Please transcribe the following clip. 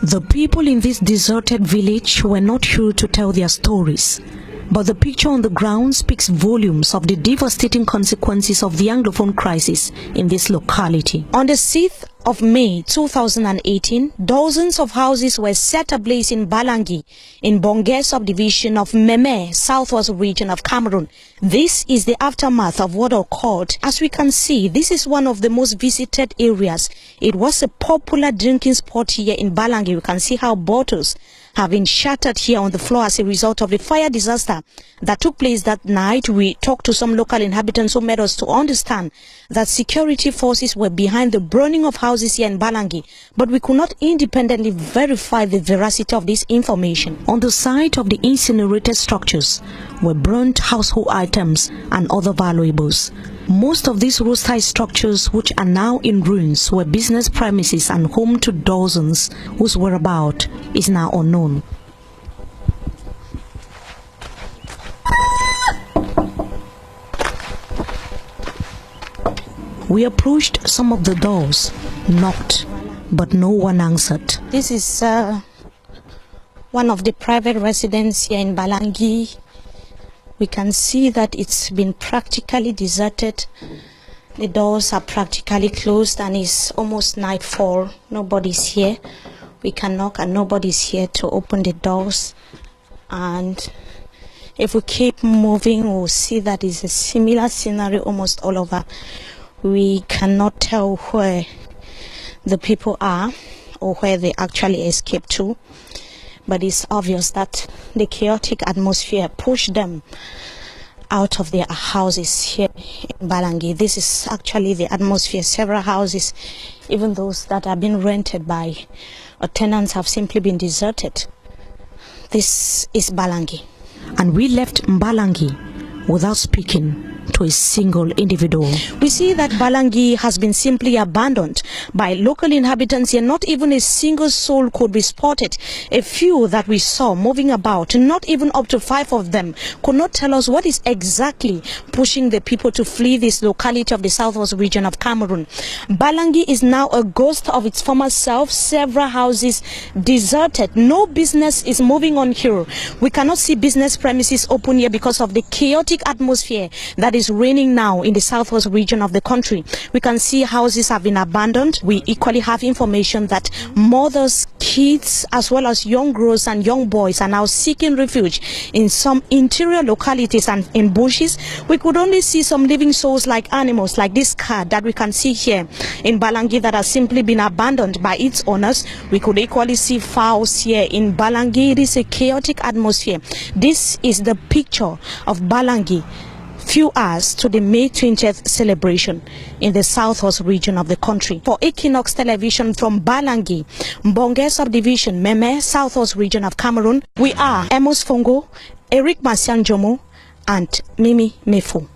The people in this deserted village were not here to tell their stories, but the picture on the ground speaks volumes of the devastating consequences of the Anglophone crisis in this locality. On the 6th of May 2018, dozens of houses were set ablaze in Balangi, in Bongé subdivision of Meme, southwest region of Cameroon. This is the aftermath of what occurred. As we can see, this is one of the most visited areas. It was a popular drinking spot here in Balangi. You can see how bottles have been shattered here on the floor as a result of the fire disaster that took place that night. We talked to some local inhabitants who made us to understand that security forces were behind the burning of houses here in Balangi, but we could not independently verify the veracity of this information. On the site of the incinerated structures were burnt household items and other valuables. Most of these roadside structures, which are now in ruins, were business premises and home to dozens whose whereabouts is now unknown. We approached some of the doors, knocked, but no one answered. This is one of the private residences here in Balangi. We can see that it's been practically deserted. The doors are practically closed and it's almost nightfall. Nobody's here. We can knock and nobody's here to open the doors. And if we keep moving, we'll see that it's a similar scenario almost all over. We cannot tell where the people are or where they actually escaped to. But it's obvious that the chaotic atmosphere pushed them out of their houses here in Balangi. This is actually the atmosphere. Several houses, even those that have been rented by tenants, have simply been deserted. This is Balangi. And we left Balangi without speaking to a single individual. We see that Balangi has been simply abandoned by local inhabitants here. Not even a single soul could be spotted. A few that we saw moving about, not even up to 5 of them, could not tell us what is exactly pushing the people to flee this locality of the southwest region of Cameroon. Balangi is now a ghost of its former self. Several houses deserted. No business is moving on here. We cannot see business premises open here because of the chaotic atmosphere that is reigning now in the southwest region of the country. We can see houses have been abandoned. We equally have information that mothers, kids, as well as young girls and young boys are now seeking refuge in some interior localities and in bushes. We could only see some living souls like animals, like this cat that we can see here in Balangi that has simply been abandoned by its owners. We could equally see fowls here in Balangi. It is a chaotic atmosphere. This is the picture of Balangi few hours to the May 20th celebration in the southwest region of the country. For Equinox Television from Balangi, Bongé subdivision, Meme, southwest region of Cameroon, we are Amos Fongo, Eric Masianjomo, and Mimi Mefo.